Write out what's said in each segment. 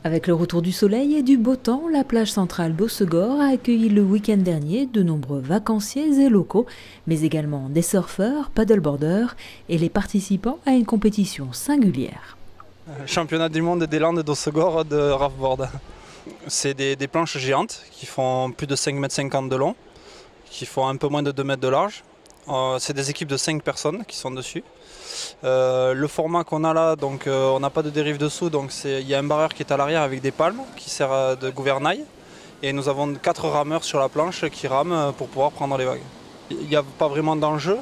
Avec le retour du soleil et du beau temps, la plage centrale Bossegor a accueilli le week-end dernier de nombreux vacanciers et locaux, mais également des surfeurs, paddleboarders et les participants à une compétition singulière. Championnat du monde des Landes d'Ossegor de raftboard. C'est des planches géantes qui font plus de 5,50 m de long, qui font un peu moins de 2 mètres de large. C'est des équipes de 5 personnes qui sont dessus. Le format qu'on a là, donc on n'a pas de dérive dessous, donc il y a un barreur qui est à l'arrière avec des palmes qui sert de gouvernail. Et nous avons 4 rameurs sur la planche qui rament pour pouvoir prendre les vagues. Il n'y a pas vraiment d'enjeu,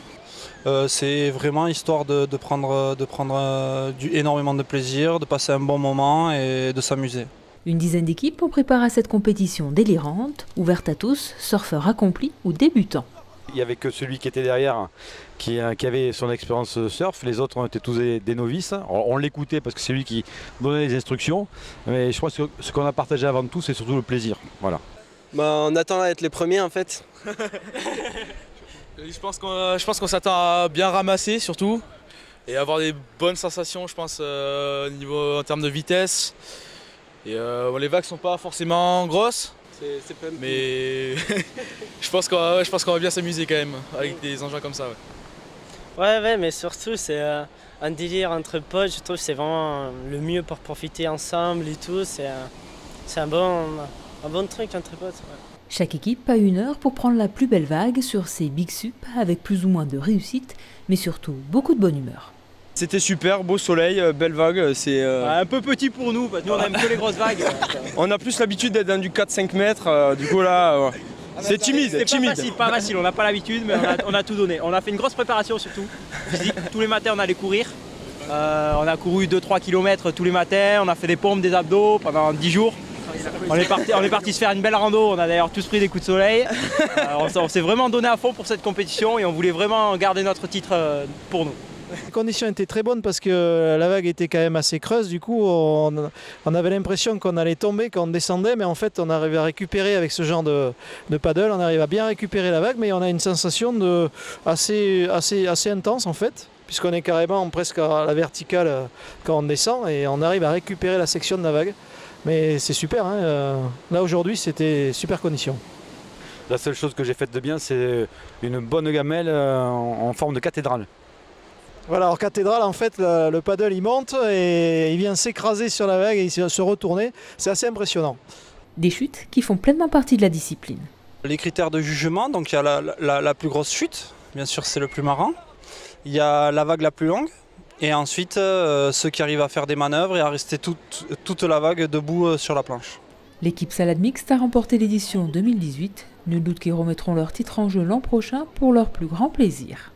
c'est vraiment histoire de prendre énormément de plaisir, de passer un bon moment et de s'amuser. Une dizaine d'équipes ont préparé à cette compétition délirante, ouverte à tous, surfeurs accomplis ou débutants. Il n'y avait que celui qui était derrière qui avait son expérience surf, les autres ont été tous des novices. On l'écoutait parce que c'est lui qui donnait les instructions, mais je crois que ce qu'on a partagé avant tout, c'est surtout le plaisir. Voilà. On attend à être les premiers en fait. Je pense qu'on s'attend à bien ramasser surtout et avoir des bonnes sensations, je pense, en termes de vitesse. Et les vagues sont pas forcément grosses. Mais je pense qu'on va bien s'amuser quand même avec des engins comme ça. Ouais, mais surtout c'est un délire entre potes, je trouve que c'est vraiment le mieux pour profiter ensemble et tout, c'est un bon truc entre potes. Ouais. Chaque équipe a 1 heure pour prendre la plus belle vague sur ses big sup avec plus ou moins de réussite, mais surtout beaucoup de bonne humeur. C'était super, beau soleil, belle vague, c'est un peu petit pour nous, parce que nous on aime que les grosses vagues. On a plus l'habitude d'être dans du 4-5 mètres, du coup là, c'est timide. Pas facile, on n'a pas l'habitude, mais on a tout donné. On a fait une grosse préparation surtout, physique. Tous les matins on allait courir. On a couru 2-3 km tous les matins, on a fait des pompes, des abdos pendant 10 jours. On est parti se faire une belle rando, on a d'ailleurs tous pris des coups de soleil. On s'est vraiment donné à fond pour cette compétition et on voulait vraiment garder notre titre pour nous. Les conditions étaient très bonnes parce que la vague était quand même assez creuse, du coup on avait l'impression qu'on allait tomber quand on descendait, mais en fait on arrivait à récupérer avec ce genre de paddle, on arrive à bien récupérer la vague, mais on a une sensation assez intense en fait, puisqu'on est carrément presque à la verticale quand on descend et on arrive à récupérer la section de la vague. Mais c'est super, hein. Là aujourd'hui c'était super condition. La seule chose que j'ai faite de bien, c'est une bonne gamelle en forme de cathédrale. Voilà, alors cathédrale, en fait, le paddle il monte et il vient s'écraser sur la vague et se retourner. C'est assez impressionnant. Des chutes qui font pleinement partie de la discipline. Les critères de jugement, donc il y a la plus grosse chute, bien sûr c'est le plus marrant. Il y a la vague la plus longue. Et ensuite, ceux qui arrivent à faire des manœuvres et à rester toute la vague debout sur la planche. L'équipe Salade Mixte a remporté l'édition 2018. Nul doute qu'ils remettront leur titre en jeu l'an prochain pour leur plus grand plaisir.